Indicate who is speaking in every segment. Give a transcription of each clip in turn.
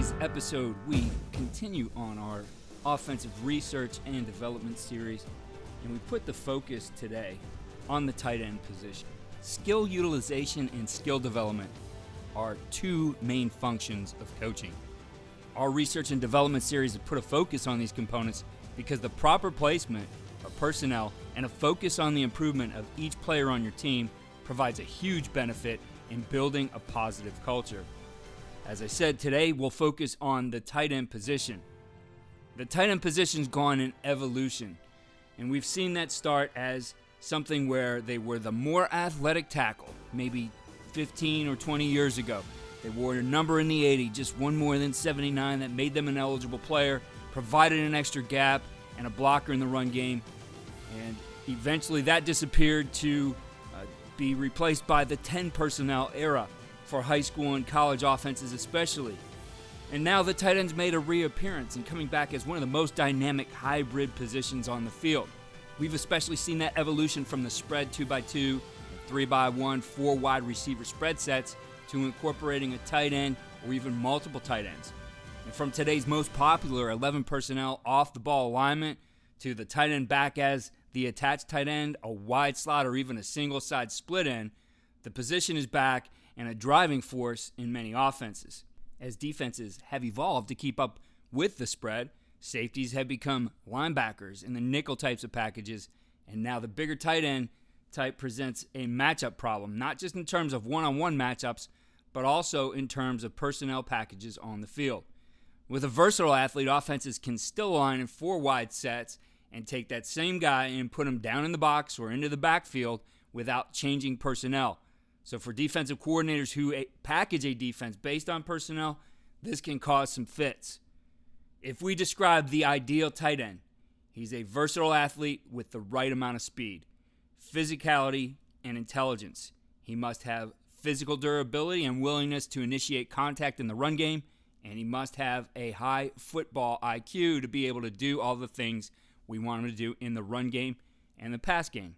Speaker 1: today's episode, we continue on our offensive research and development series, and we put the focus today on the tight end position. Skill utilization and skill development are two main functions of coaching. Our research and development series has put a focus on these components because the proper placement of personnel and a focus on the improvement of each player on your team provides a huge benefit in building a positive culture. As I said, today we'll focus on the tight end position. The tight end position's gone in evolution, and we've seen that start as something where they were the more athletic tackle, maybe 15 or 20 years ago. They wore a number in the 80, just one more than 79, that made them an eligible player, provided an extra gap and a blocker in the run game, and eventually that disappeared to be replaced by the 10 personnel era for high school and college offenses especially. And now the tight end's made a reappearance and coming back as one of the most dynamic hybrid positions on the field. We've especially seen that evolution from the spread 2x2, 3x1, 4 wide receiver spread sets to incorporating a tight end or even multiple tight ends. And from today's most popular 11 personnel off the ball alignment to the tight end back as the attached tight end, a wide slot, or even a single side split end, the position is back and a driving force in many offenses. As defenses have evolved to keep up with the spread, safeties have become linebackers in the nickel types of packages, and now the bigger tight end type presents a matchup problem, not just in terms of one-on-one matchups, but also in terms of personnel packages on the field. With a versatile athlete, offenses can still align in 4 wide sets and take that same guy and put him down in the box or into the backfield without changing personnel. So for defensive coordinators who package a defense based on personnel, this can cause some fits. If we describe the ideal tight end, he's a versatile athlete with the right amount of speed, physicality, and intelligence. He must have physical durability and willingness to initiate contact in the run game, and he must have a high football IQ to be able to do all the things we want him to do in the run game and the pass game.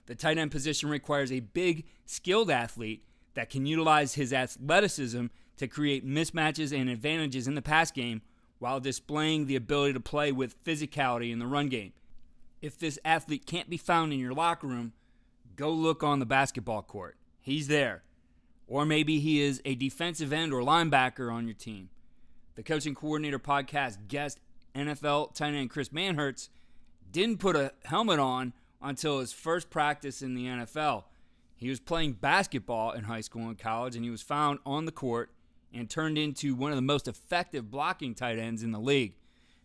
Speaker 1: The tight end position requires a big, skilled athlete that can utilize his athleticism to create mismatches and advantages in the pass game while displaying the ability to play with physicality in the run game. If this athlete can't be found in your locker room, go look on the basketball court. He's there. Or maybe he is a defensive end or linebacker on your team. The Coaching Coordinator Podcast guest NFL tight end Chris Manhertz didn't put a helmet on until his first practice in the NFL. He was playing basketball in high school and college, and he was found on the court and turned into one of the most effective blocking tight ends in the league.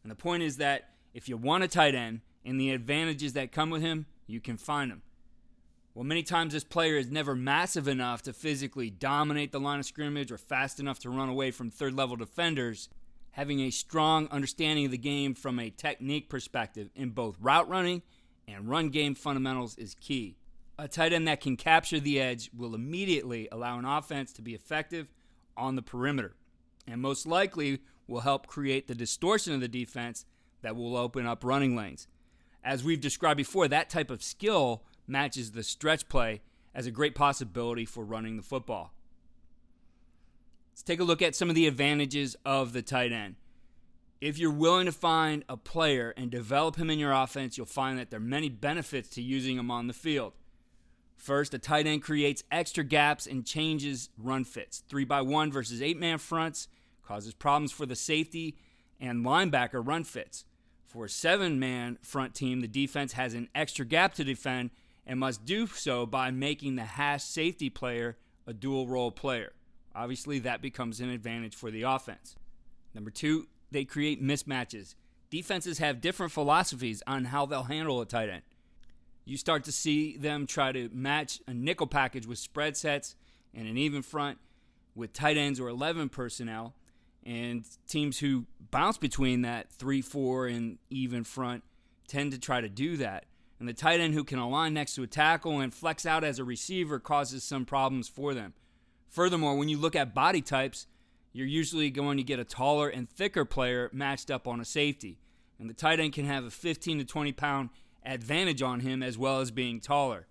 Speaker 1: And the point is that if you want a tight end and the advantages that come with him, you can find them. Well, many times this player is never massive enough to physically dominate the line of scrimmage or fast enough to run away from third-level defenders. Having a strong understanding of the game from a technique perspective in both route running and run game fundamentals is key. A tight end that can capture the edge will immediately allow an offense to be effective on the perimeter, and most likely will help create the distortion of the defense that will open up running lanes. As we've described before, that type of skill matches the stretch play as a great possibility for running the football. Let's take a look at some of the advantages of the tight end. If you're willing to find a player and develop him in your offense, you'll find that there are many benefits to using him on the field. First, a tight end creates extra gaps and changes run fits. 3x1 versus 8-man fronts causes problems for the safety and linebacker run fits. For a 7-man front team, the defense has an extra gap to defend and must do so by making the hash safety player a dual role player. Obviously, that becomes an advantage for the offense. Number 2, they create mismatches. Defenses have different philosophies on how they'll handle a tight end. You start to see them try to match a nickel package with spread sets and an even front with tight ends or 11 personnel, and teams who bounce between that 3-4 and even front tend to try to do that. And the tight end who can align next to a tackle and flex out as a receiver causes some problems for them. Furthermore, when you look at body types, you're usually going to get a taller and thicker player matched up on a safety. And the tight end can have a 15 to 20 pound advantage on him as well as being taller.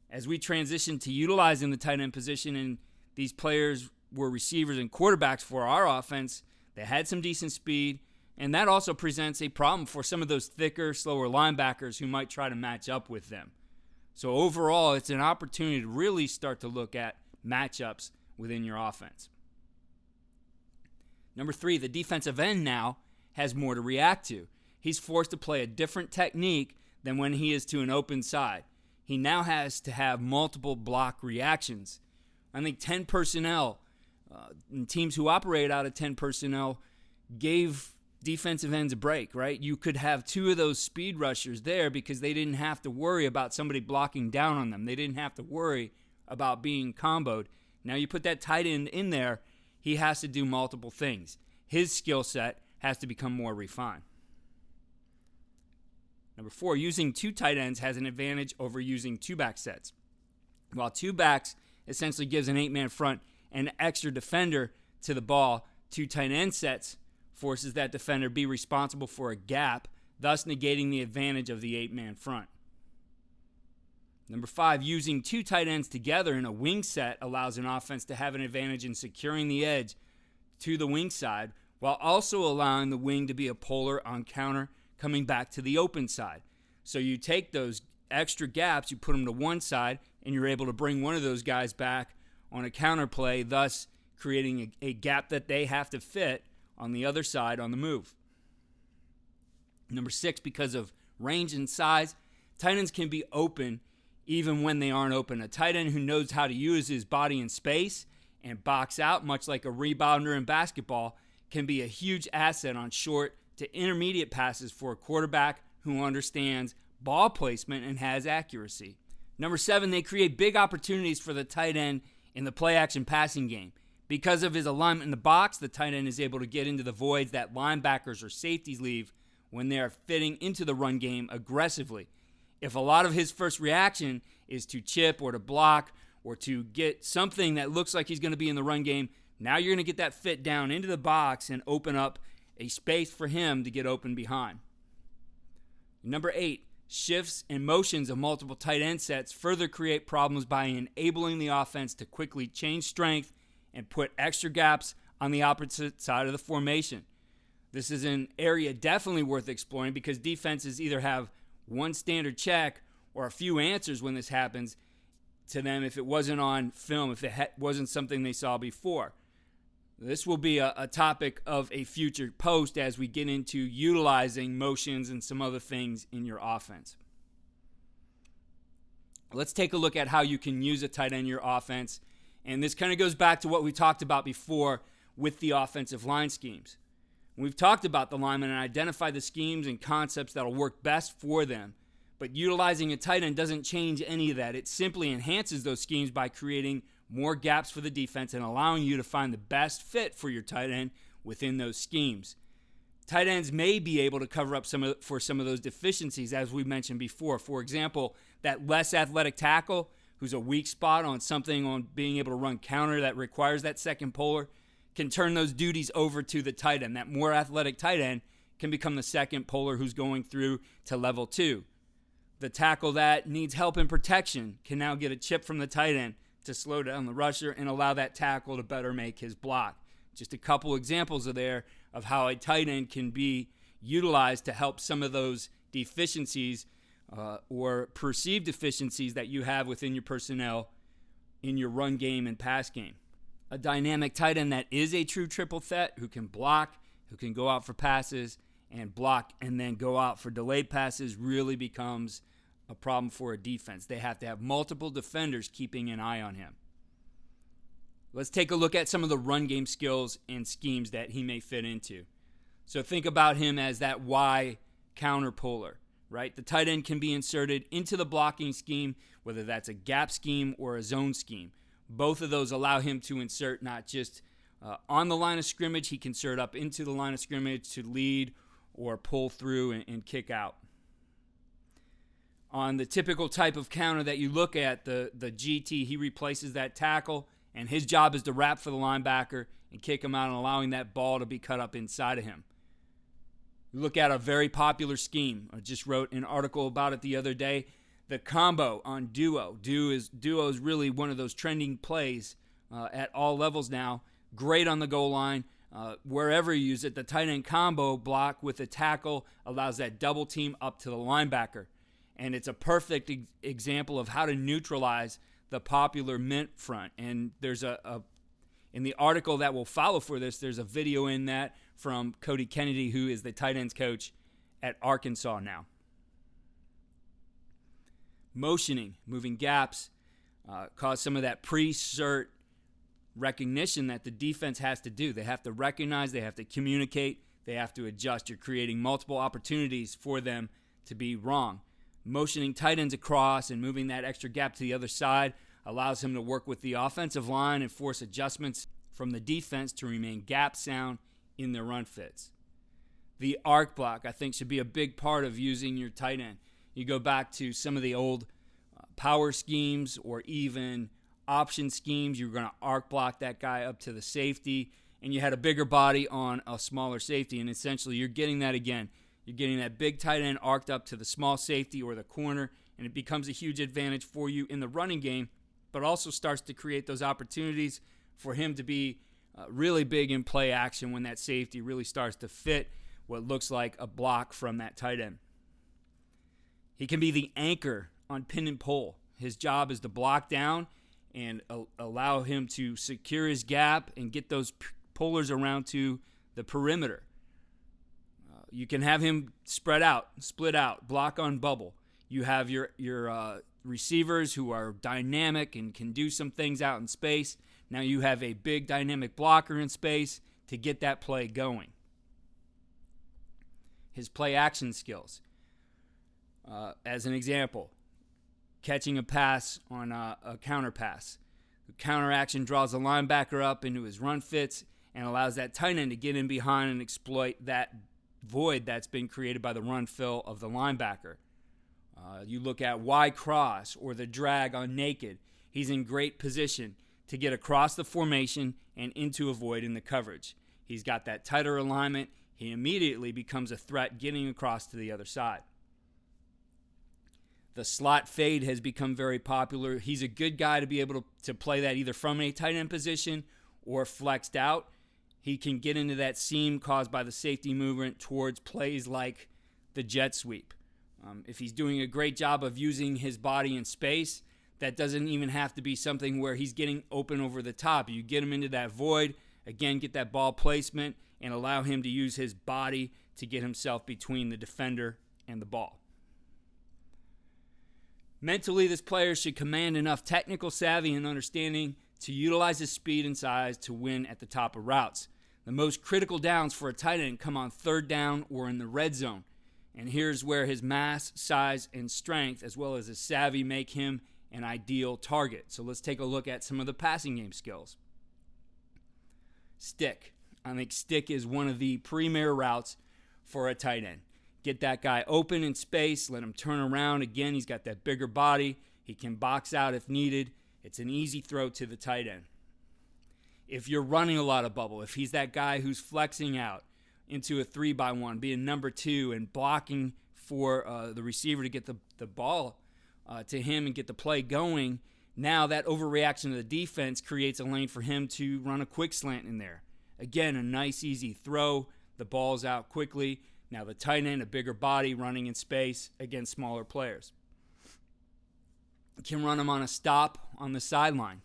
Speaker 1: As we transition to utilizing the tight end position and these players were receivers and quarterbacks for our offense. They had some decent speed, and that also presents a problem for some of those thicker, slower linebackers who might try to match up with them. So overall, it's an opportunity to really start to look at matchups within your offense. Number 3, the defensive end now has more to react to. He's forced to play a different technique than when he is to an open side. He now has to have multiple block reactions. I think 10 personnel, and teams who operate out of 10 personnel gave defensive ends a break, right? You could have 2 of those speed rushers there because they didn't have to worry about somebody blocking down on them. They didn't have to worry about being comboed. Now you put that tight end in there, he has to do multiple things. His skill set has to become more refined. Number 4, using 2 tight ends has an advantage over using 2 back sets. While 2 backs essentially gives an 8-man front an extra defender to the ball, 2 tight end sets forces that defender be responsible for a gap, thus negating the advantage of the 8-man front. Number 5, using 2 tight ends together in a wing set allows an offense to have an advantage in securing the edge to the wing side while also allowing the wing to be a polar on counter coming back to the open side. So you take those extra gaps, you put them to one side, and you're able to bring one of those guys back on a counter play, thus creating a gap that they have to fit on the other side on the move. Number 6, because of range and size, tight ends can be open even when they aren't open. A tight end who knows how to use his body in space and box out, much like a rebounder in basketball, can be a huge asset on short to intermediate passes for a quarterback who understands ball placement and has accuracy. Number 7, they create big opportunities for the tight end in the play-action passing game. Because of his alignment in the box, the tight end is able to get into the voids that linebackers or safeties leave when they are fitting into the run game aggressively. If a lot of his first reaction is to chip or to block or to get something that looks like he's going to be in the run game, now you're going to get that fit down into the box and open up a space for him to get open behind. Number 8, shifts and motions of multiple tight end sets further create problems by enabling the offense to quickly change strength and put extra gaps on the opposite side of the formation. This is an area definitely worth exploring because defenses either have one standard check or a few answers when this happens to them if it wasn't on film, if it wasn't something they saw before. This will be a topic of a future post as we get into utilizing motions and some other things in your offense. Let's take a look at how you can use a tight end in your offense. And this kind of goes back to what we talked about before with the offensive line schemes. We've talked about the linemen and identified the schemes and concepts that will work best for them. But utilizing a tight end doesn't change any of that. It simply enhances those schemes by creating more gaps for the defense and allowing you to find the best fit for your tight end within those schemes. Tight ends may be able to cover up some of those deficiencies, as we mentioned before. For example, that less athletic tackle who's a weak spot on something on being able to run counter that requires that second polar can turn those duties over to the tight end. That more athletic tight end can become the second polar who's going through to level 2. The tackle that needs help in protection can now get a chip from the tight end to slow down the rusher and allow that tackle to better make his block. Just a couple examples there of how a tight end can be utilized to help some of those deficiencies or perceived deficiencies that you have within your personnel in your run game and pass game. A dynamic tight end that is a true triple threat who can block, who can go out for passes and block and then go out for delayed passes really becomes a problem for a defense. They have to have multiple defenders keeping an eye on him. Let's take a look at some of the run game skills and schemes that he may fit into. So think about him as that Y counter polar, right? The tight end can be inserted into the blocking scheme, whether that's a gap scheme or a zone scheme. Both of those allow him to insert not just on the line of scrimmage, he can insert up into the line of scrimmage to lead or pull through and kick out. On the typical type of counter that you look at, the GT, he replaces that tackle, and his job is to wrap for the linebacker and kick him out and allowing that ball to be cut up inside of him. You look at a very popular scheme. I just wrote an article about it the other day. The combo on duo. Duo is really one of those trending plays at all levels now. Great on the goal line. Wherever you use it, the tight end combo block with a tackle allows that double team up to the linebacker. And it's a perfect example of how to neutralize the popular mint front. And there's in the article that will follow for this, there's a video in that from Cody Kennedy, who is the tight ends coach at Arkansas now. Motioning, moving gaps, cause some of that pre-cert recognition that the defense has to do. They have to recognize, they have to communicate, they have to adjust. You're creating multiple opportunities for them to be wrong. Motioning tight ends across and moving that extra gap to the other side allows him to work with the offensive line and force adjustments from the defense to remain gap sound in their run fits. The arc block, I think, should be a big part of using your tight end. You go back to some of the old power schemes or even option schemes. You're going to arc block that guy up to the safety, and you had a bigger body on a smaller safety, and essentially you're getting that again. You're getting that big tight end arced up to the small safety or the corner, and it becomes a huge advantage for you in the running game, but also starts to create those opportunities for him to be really big in play action when that safety really starts to fit what looks like a block from that tight end. He can be the anchor on pin and pull. His job is to block down and allow him to secure his gap and get those pullers around to the perimeter. You can have him spread out, split out, block on bubble. You have your receivers who are dynamic and can do some things out in space. Now you have a big dynamic blocker in space to get that play going. His play action skills. As an example, catching a pass on a counter pass. The counter action draws the linebacker up into his run fits and allows that tight end to get in behind and exploit that void that's been created by the run fill of the linebacker. You look at Y cross or the drag on naked. He's in great position to get across the formation and into a void in the coverage. He's got that tighter alignment. He immediately becomes a threat getting across to the other side. The slot fade has become very popular. He's a good guy to be able to play that either from a tight end position or flexed out. He can get into that seam caused by the safety movement towards plays like the jet sweep. If he's doing a great job of using his body in space, that doesn't even have to be something where he's getting open over the top. You get him into that void, again, get that ball placement, and allow him to use his body to get himself between the defender and the ball. Mentally, this player should command enough technical savvy and understanding to utilize his speed and size to win at the top of routes. The most critical downs for a tight end come on third down or in the red zone. And here's where his mass, size, and strength, as well as his savvy, make him an ideal target. So let's take a look at some of the passing game skills. Stick. I think stick is one of the premier routes for a tight end. Get that guy open in space, let him turn around. Again, he's got that bigger body. He can box out if needed. It's an easy throw to the tight end. If you're running a lot of bubble, if he's that guy who's flexing out into a 3-by-1, being number 2 and blocking for the receiver to get the ball to him and get the play going, now that overreaction of the defense creates a lane for him to run a quick slant in there. Again, a nice, easy throw. The ball's out quickly. Now the tight end, a bigger body running in space against smaller players. Can run him on a stop on the sideline,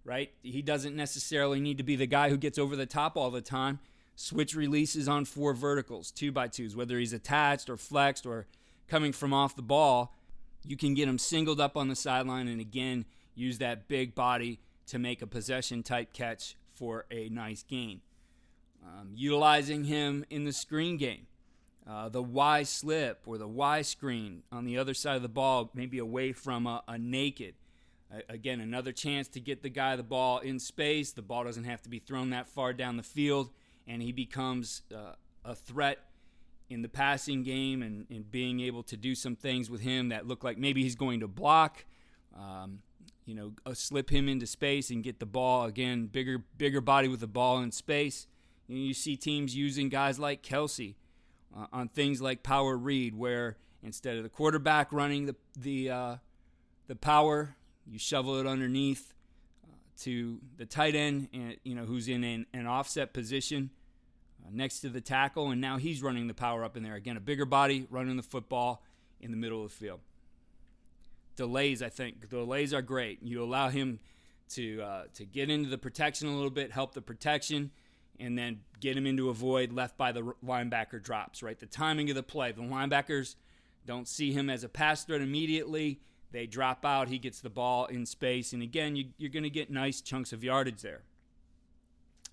Speaker 1: right? He doesn't necessarily need to be the guy who gets over the top all the time. Switch releases on 4 verticals, 2x2s, whether he's attached or flexed or coming from off the ball. You can get him singled up on the sideline and, again, use that big body to make a possession-type catch for a nice gain. Utilizing him in the screen game. The Y slip or the Y screen on the other side of the ball, maybe away from a naked. Again, another chance to get the guy the ball in space. The ball doesn't have to be thrown that far down the field, and he becomes a threat in the passing game and being able to do some things with him that look like maybe he's going to block, slip him into space and get the ball, again, bigger body with the ball in space. You see teams using guys like Kelsey on things like power read, where instead of the quarterback running the power, you shovel it underneath to the tight end, and who's in an offset position next to the tackle, and now he's running the power up in there. Again, a bigger body running the football in the middle of the field. Delays, I think. Delays are great. You allow him to get into the protection a little bit, help the protection, and then get him into a void left by the linebacker drops, right? The timing of the play. The linebackers don't see him as a pass threat immediately. They drop out. He gets the ball in space. And again, you're going to get nice chunks of yardage there.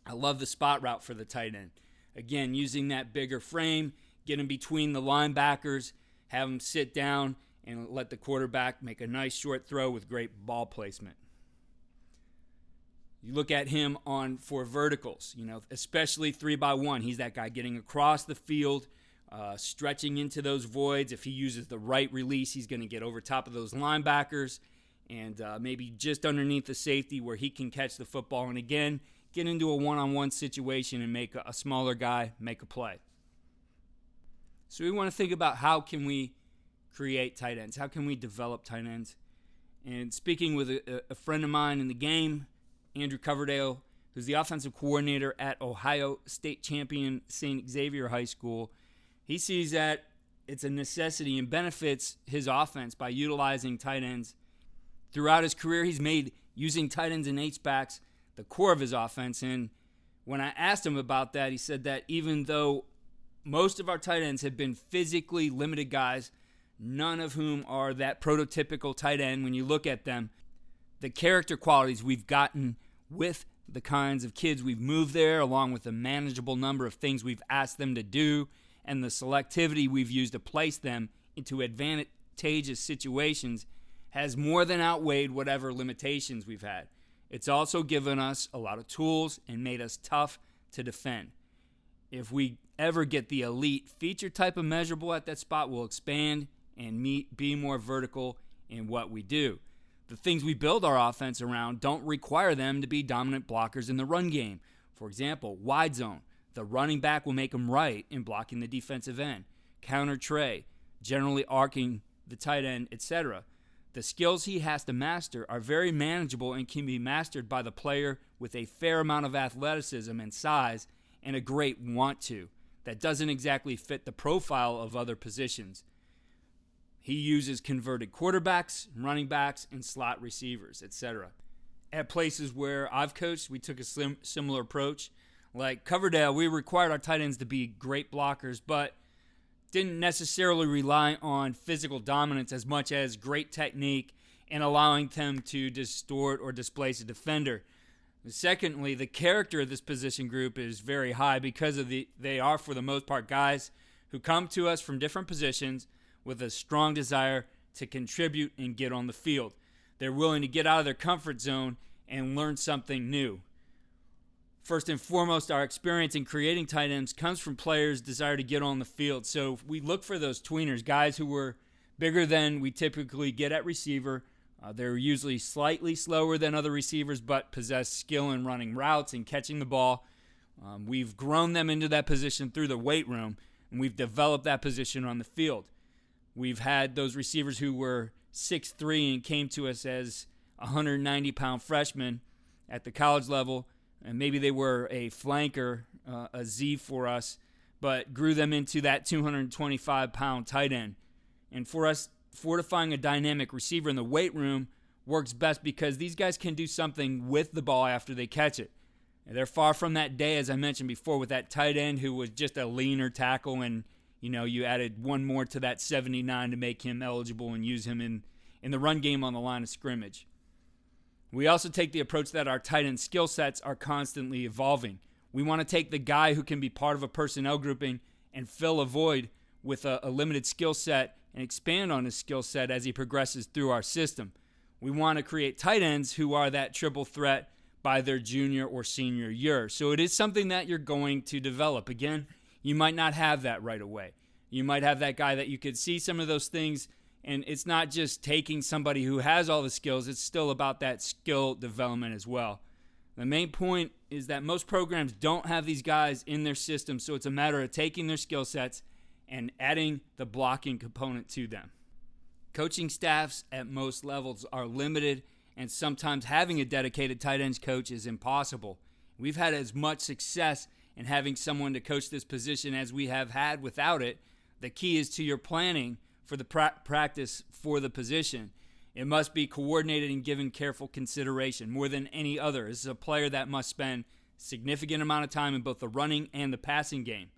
Speaker 1: I love the spot route for the tight end. Again, using that bigger frame, get him between the linebackers, have him sit down, and let the quarterback make a nice short throw with great ball placement. You look at him for verticals, especially 3-by-1. He's that guy getting across the field, stretching into those voids. If he uses the right release, he's going to get over top of those linebackers and maybe just underneath the safety where he can catch the football. And again, get into a one-on-one situation and make a smaller guy make a play. So we want to think about how can we create tight ends? How can we develop tight ends? And speaking with a friend of mine in the game, Andrew Coverdale, who's the offensive coordinator at Ohio State champion St. Xavier High School, he sees that it's a necessity and benefits his offense by utilizing tight ends. Throughout his career, he's made using tight ends and H-backs the core of his offense. And when I asked him about that, he said that even though most of our tight ends have been physically limited guys, none of whom are that prototypical tight end when you look at them, the character qualities we've gotten with the kinds of kids we've moved there, along with the manageable number of things we've asked them to do, and the selectivity we've used to place them into advantageous situations, has more than outweighed whatever limitations we've had. It's also given us a lot of tools and made us tough to defend. If we ever get the elite feature type of measurable at that spot, we'll expand and be more vertical in what we do. The things we build our offense around don't require them to be dominant blockers in the run game. For example, wide zone. The running back will make them right in blocking the defensive end. Counter tray, generally arcing the tight end, etc. The skills he has to master are very manageable and can be mastered by the player with a fair amount of athleticism and size and a great want to. That doesn't exactly fit the profile of other positions. He uses converted quarterbacks, running backs, and slot receivers, etc. At places where I've coached, we took a similar approach. Like Coverdale, we required our tight ends to be great blockers, but didn't necessarily rely on physical dominance as much as great technique and allowing them to distort or displace a defender. Secondly, the character of this position group is very high because they are, for the most part, guys who come to us from different positions with a strong desire to contribute and get on the field. They're willing to get out of their comfort zone and learn something new. First and foremost, our experience in creating tight ends comes from players' desire to get on the field. So we look for those tweeners, guys who were bigger than we typically get at receiver. They're usually slightly slower than other receivers, but possess skill in running routes and catching the ball. We've grown them into that position through the weight room, and we've developed that position on the field. We've had those receivers who were 6'3" and came to us as 190-pound freshmen at the college level, and maybe they were a flanker, a Z for us, but grew them into that 225-pound tight end. And for us, fortifying a dynamic receiver in the weight room works best because these guys can do something with the ball after they catch it. And they're far from that day, as I mentioned before, with that tight end who was just a leaner tackle and you added one more to that 79 to make him eligible and use him in the run game on the line of scrimmage. We also take the approach that our tight end skill sets are constantly evolving. We want to take the guy who can be part of a personnel grouping and fill a void with a limited skill set and expand on his skill set as he progresses through our system. We want to create tight ends who are that triple threat by their junior or senior year. So it is something that you're going to develop. Again, you might not have that right away. You might have that guy that you could see some of those things, and it's not just taking somebody who has all the skills. It's still about that skill development as well. The main point is that most programs don't have these guys in their system, so it's a matter of taking their skill sets and adding the blocking component to them. Coaching staffs at most levels are limited and sometimes having a dedicated tight ends coach is impossible. We've had as much success in having someone to coach this position as we have had without it. The key is to your planning for the practice for the position. It must be coordinated and given careful consideration more than any other. This is a player that must spend significant amount of time in both the running and the passing game.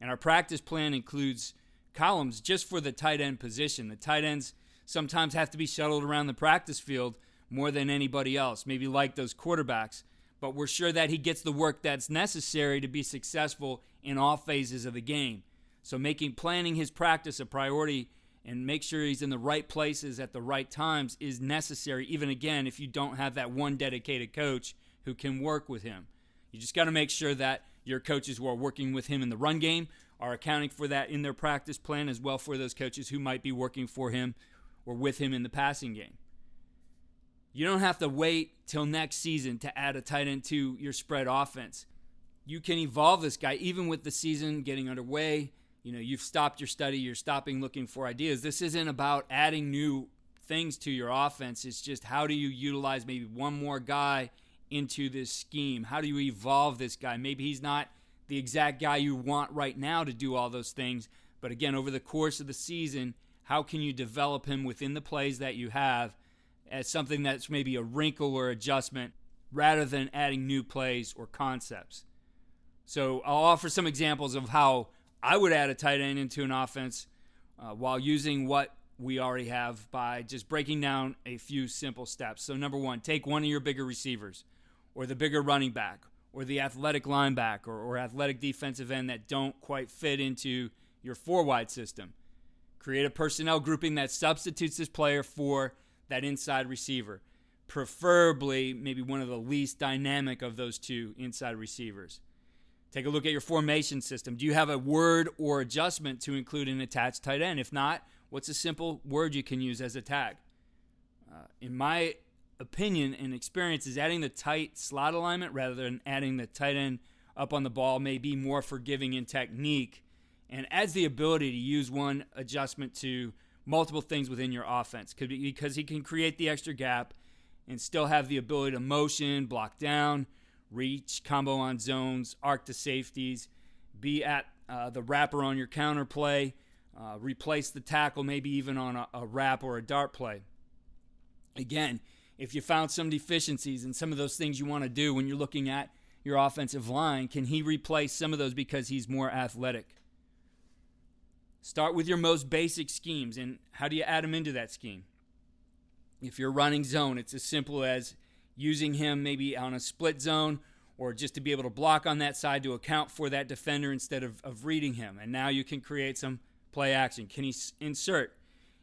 Speaker 1: And our practice plan includes columns just for the tight end position. The tight ends sometimes have to be shuttled around the practice field more than anybody else, maybe like those quarterbacks. But we're sure that he gets the work that's necessary to be successful in all phases of the game. So making planning his practice a priority and make sure he's in the right places at the right times is necessary, even again, if you don't have that one dedicated coach who can work with him. You just got to make sure that your coaches who are working with him in the run game are accounting for that in their practice plan, as well for those coaches who might be working for him or with him in the passing game. You don't have to wait till next season to add a tight end to your spread offense. You can evolve this guy even with the season getting underway. You've stopped your study, you're stopping looking for ideas. This isn't about adding new things to your offense. It's just how do you utilize maybe one more guy into this scheme? How do you evolve this guy? Maybe he's not the exact guy you want right now to do all those things, but again, over the course of the season, how can you develop him within the plays that you have as something that's maybe a wrinkle or adjustment rather than adding new plays or concepts? So I'll offer some examples of how I would add a tight end into an offense while using what we already have by just breaking down a few simple steps. So number one, take one of your bigger receivers or the bigger running back or the athletic linebacker or athletic defensive end that don't quite fit into your four-wide system. Create a personnel grouping that substitutes this player for that inside receiver, preferably maybe one of the least dynamic of those two inside receivers. Take a look at your formation system. Do you have a word or adjustment to include an attached tight end? If not, what's a simple word you can use as a tag? In my opinion and experience, is adding the tight slot alignment rather than adding the tight end up on the ball may be more forgiving in technique and adds the ability to use one adjustment to multiple things within your offense, because he can create the extra gap and still have the ability to motion, block down, reach, combo on zones, arc to safeties, be at the wrapper on your counter play, replace the tackle maybe even on a wrap or a dart play. Again, if you found some deficiencies in some of those things you want to do when you're looking at your offensive line, can he replace some of those because he's more athletic? Start with your most basic schemes, and how do you add him into that scheme? If you're running zone, it's as simple as using him maybe on a split zone or just to be able to block on that side to account for that defender instead of reading him. And now you can create some play action. Can he insert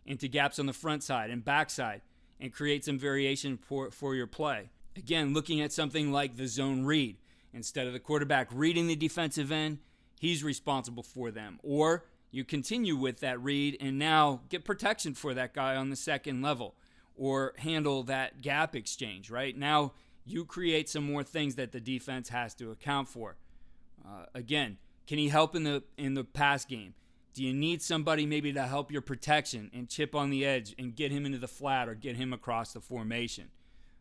Speaker 1: into gaps on the front side and back side and create some variation for your play? Again, looking at something like the zone read. Instead of the quarterback reading the defensive end, he's responsible for them. Or you continue with that read and now get protection for that guy on the second level or handle that gap exchange, right? Now you create some more things that the defense has to account for. Again, can he help in the pass game? Do you need somebody maybe to help your protection and chip on the edge and get him into the flat or get him across the formation?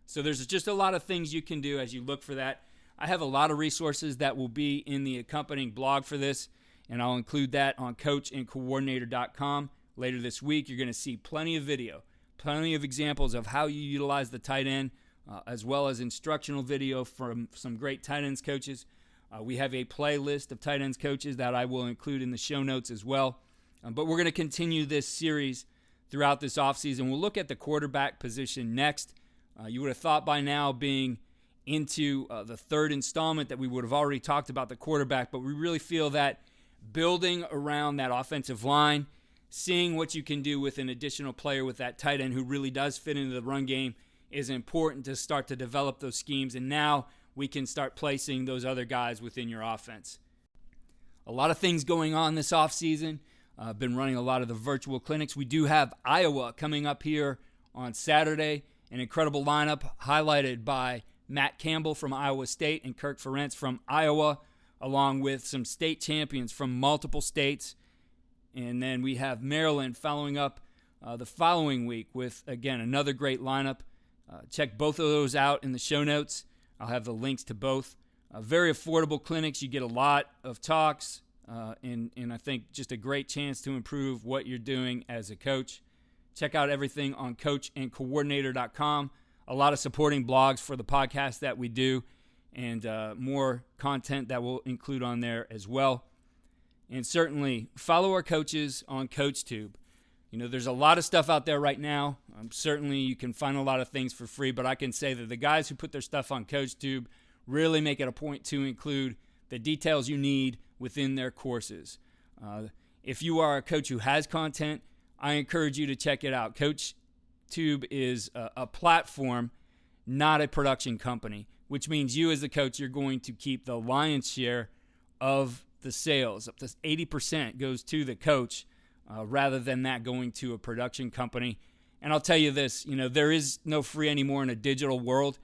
Speaker 1: So there's just a lot of things you can do as you look for that. I have a lot of resources that will be in the accompanying blog for this, and I'll include that on coachandcoordinator.com. Later this week, you're going to see plenty of video, plenty of examples of how you utilize the tight end, as well as instructional video from some great tight ends coaches. We have a playlist of tight ends coaches that I will include in the show notes as well. But we're going to continue this series throughout this offseason. We'll look at the quarterback position next. You would have thought by now, being into the third installment, that we would have already talked about the quarterback, but we really feel that building around that offensive line, seeing what you can do with an additional player with that tight end who really does fit into the run game is important to start to develop those schemes. And now we can start placing those other guys within your offense. A lot of things going on this offseason. I've been running a lot of the virtual clinics. We do have Iowa coming up here on Saturday, an incredible lineup highlighted by Matt Campbell from Iowa State and Kirk Ferentz from Iowa, along with some state champions from multiple states. And then we have Maryland following up the following week with, again, another great lineup. Check both of those out in the show notes. I'll have the links to both. Very affordable clinics. You get a lot of talks, and I think just a great chance to improve what you're doing as a coach. Check out everything on coachandcoordinator.com. A lot of supporting blogs for the podcast that we do, and more content that we'll include on there as well. And certainly follow our coaches on CoachTube. You know, there's a lot of stuff out there right now. Certainly you can find a lot of things for free, but I can say that the guys who put their stuff on CoachTube really make it a point to include the details you need within their courses. If you are a coach who has content, I encourage you to check it out. CoachTube is a platform, not a production company, which means you as a coach, you're going to keep the lion's share of the sales. Up to 80% goes to the coach rather than that going to a production company. And I'll tell you this, you know, there is no free anymore in a digital world.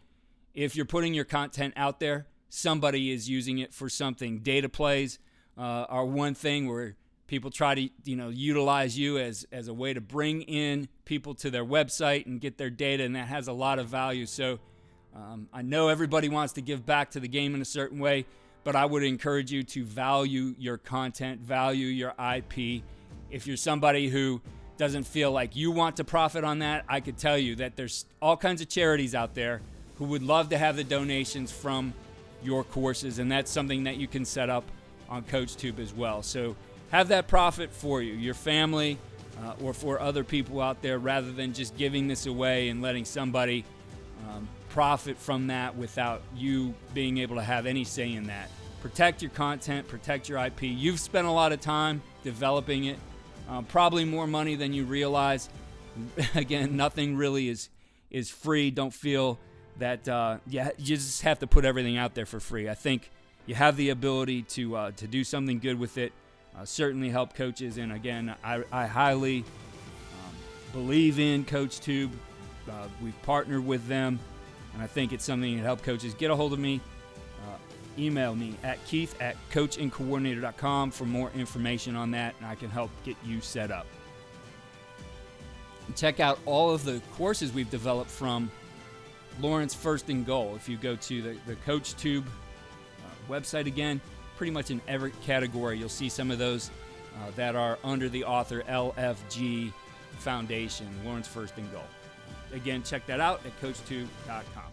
Speaker 1: If you're putting your content out there, somebody is using it for something. Data plays are one thing where people try to, utilize you as a way to bring in people to their website and get their data, and that has a lot of value. So I know everybody wants to give back to the game in a certain way, but I would encourage you to value your content, value your IP. If you're somebody who doesn't feel like you want to profit on that, I could tell you that there's all kinds of charities out there who would love to have the donations from your courses, and that's something that you can set up on CoachTube as well. So have that profit for you, your family, or for other people out there, rather than just giving this away and letting somebody profit from that without you being able to have any say in that. Protect your content, protect your IP. You've spent a lot of time developing it, probably more money than you realize. Again, nothing really is free. Don't feel that you just have to put everything out there for free. I think you have the ability to do something good with it. Certainly help coaches, and again, I highly believe in CoachTube. We've partnered with them, and I think it's something that help coaches. Get a hold of me. Email me at keith@coachandcoordinator.com for more information on that, and I can help get you set up. And check out all of the courses we've developed from Lawrence First and Goal. If you go to the CoachTube website again, pretty much in every category, you'll see some of those that are under the author LFG Foundation, Lawrence First and Goal. Again, check that out at coachtube.com.